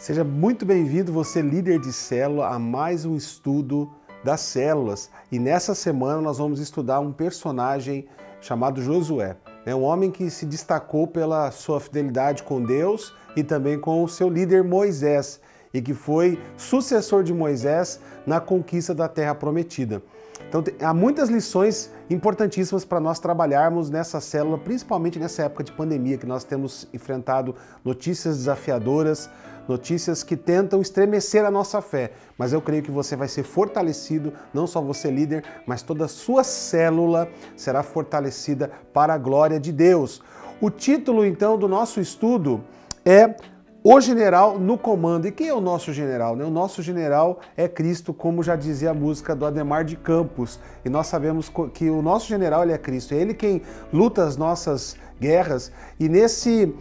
Seja muito bem-vindo, você líder de célula, a mais um estudo das células. E nessa semana nós vamos estudar um personagem chamado Josué. É um homem que se destacou pela sua fidelidade com Deus e também com o seu líder Moisés, e que foi sucessor de Moisés na conquista da Terra Prometida. Então há muitas lições importantíssimas para nós trabalharmos nessa célula, principalmente nessa época de pandemia, que nós temos enfrentado notícias desafiadoras, notícias que tentam estremecer a nossa fé. Mas eu creio que você vai ser fortalecido, não só você líder, mas toda a sua célula será fortalecida para a glória de Deus. O título então do nosso estudo é O General no Comando. E quem é o nosso general? O nosso general é Cristo, como já dizia a música do Adhemar de Campos. E nós sabemos que o nosso general ele é Cristo. É Ele quem luta as nossas guerras. E nesse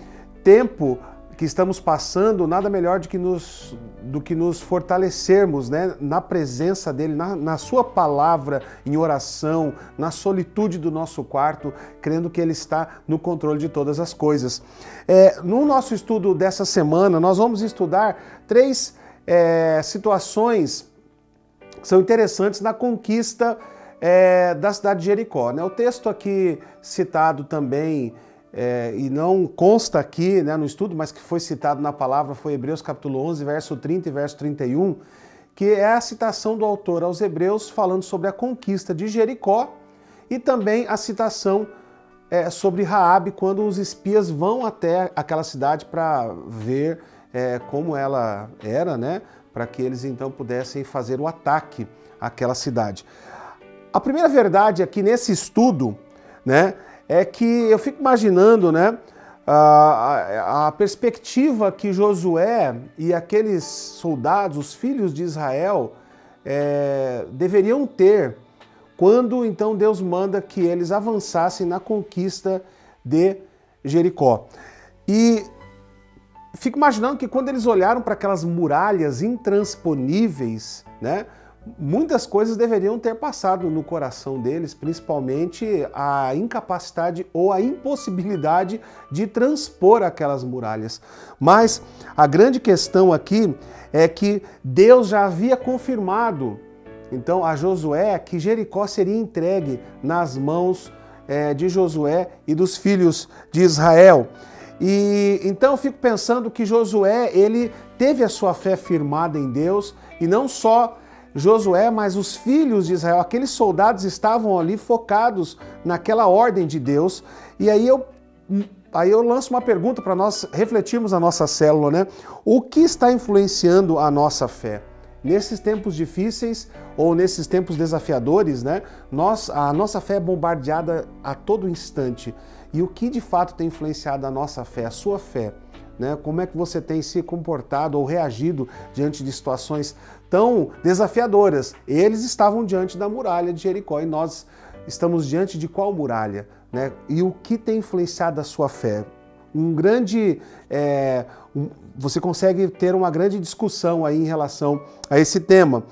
tempo que estamos passando, nada melhor do que nos fortalecermos, né, na presença dele, na sua palavra, em oração, na solitude do nosso quarto, crendo que ele está no controle de todas as coisas. No nosso estudo dessa semana, nós vamos estudar três situações que são interessantes na conquista da cidade de Jericó, né? O texto aqui citado também, e não consta aqui, né, no estudo, mas que foi citado na palavra, foi Hebreus capítulo 11, verso 30 e verso 31, que é a citação do autor aos Hebreus falando sobre a conquista de Jericó e também a citação sobre Raabe, quando os espias vão até aquela cidade para ver como ela era, né, para que eles então pudessem fazer o ataque àquela cidade. A primeira verdade aqui nesse estudo, né, é que eu fico imaginando, né, a perspectiva que Josué e aqueles soldados, os filhos de Israel, deveriam ter quando então Deus manda que eles avançassem na conquista de Jericó. E fico imaginando que quando eles olharam para aquelas muralhas intransponíveis, né, muitas coisas deveriam ter passado no coração deles, principalmente a incapacidade ou a impossibilidade de transpor aquelas muralhas. Mas a grande questão aqui é que Deus já havia confirmado, então, a Josué que Jericó seria entregue nas mãos de Josué e dos filhos de Israel. E então eu fico pensando que Josué, ele teve a sua fé firmada em Deus, e não só Josué, mas os filhos de Israel, aqueles soldados estavam ali focados naquela ordem de Deus. E aí eu lanço uma pergunta para nós refletirmos na nossa célula, né? O que está influenciando a nossa fé? Nesses tempos difíceis ou nesses tempos desafiadores, né? A nossa fé é bombardeada a todo instante. E o que de fato tem influenciado a nossa fé, a sua fé? Né? Como é que você tem se comportado ou reagido diante de situações tão desafiadoras? Eles estavam diante da muralha de Jericó e nós estamos diante de qual muralha? Né? E o que tem influenciado a sua fé? Você consegue ter uma grande discussão aí em relação a esse tema.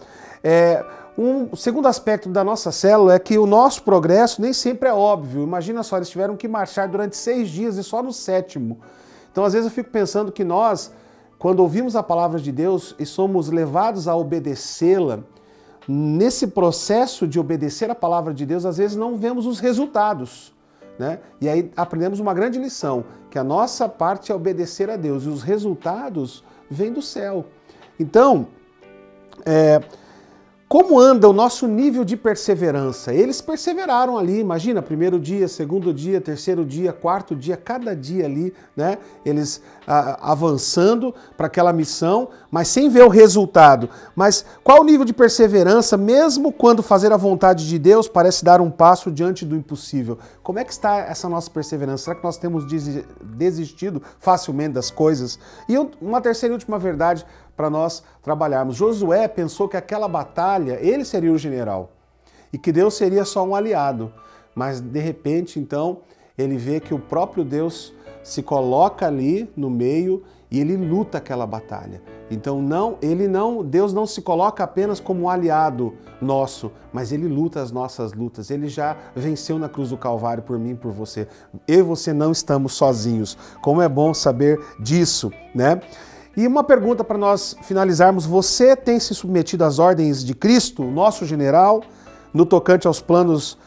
Um segundo aspecto da nossa célula é que o nosso progresso nem sempre é óbvio. Imagina só, eles tiveram que marchar durante 6 dias e só no 7º. Então, às vezes eu fico pensando que nós, quando ouvimos a palavra de Deus e somos levados a obedecê-la, nesse processo de obedecer a palavra de Deus, às vezes não vemos os resultados, né? E aí aprendemos uma grande lição, que a nossa parte é obedecer a Deus e os resultados vêm do céu. Então, como anda o nosso nível de perseverança? Eles perseveraram ali, imagina, primeiro dia, segundo dia, terceiro dia, quarto dia, cada dia ali, né? Eles avançando para aquela missão, mas sem ver o resultado. Mas qual o nível de perseverança, mesmo quando fazer a vontade de Deus parece dar um passo diante do impossível? Como é que está essa nossa perseverança? Será que nós temos desistido facilmente das coisas? E uma terceira e última verdade para nós trabalharmos. Josué pensou que aquela batalha, ele seria o general e que Deus seria só um aliado. Mas de repente, então, ele vê que o próprio Deus se coloca ali no meio e ele luta aquela batalha. Então Deus não se coloca apenas como um aliado nosso, mas ele luta as nossas lutas. Ele já venceu na cruz do Calvário por mim e por você. Eu e você não estamos sozinhos. Como é bom saber disso, né? E uma pergunta para nós finalizarmos: você tem se submetido às ordens de Cristo, o nosso general, no tocante aos planos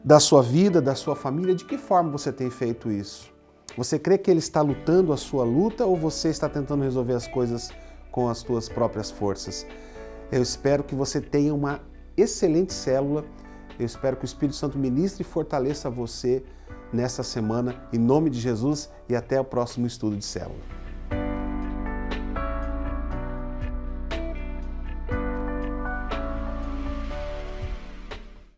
da sua vida, da sua família? De que forma você tem feito isso? Você crê que ele está lutando a sua luta ou você está tentando resolver as coisas com as suas próprias forças? Eu espero que você tenha uma excelente célula. Eu espero que o Espírito Santo ministre e fortaleça você nessa semana, em nome de Jesus, e até o próximo estudo de célula.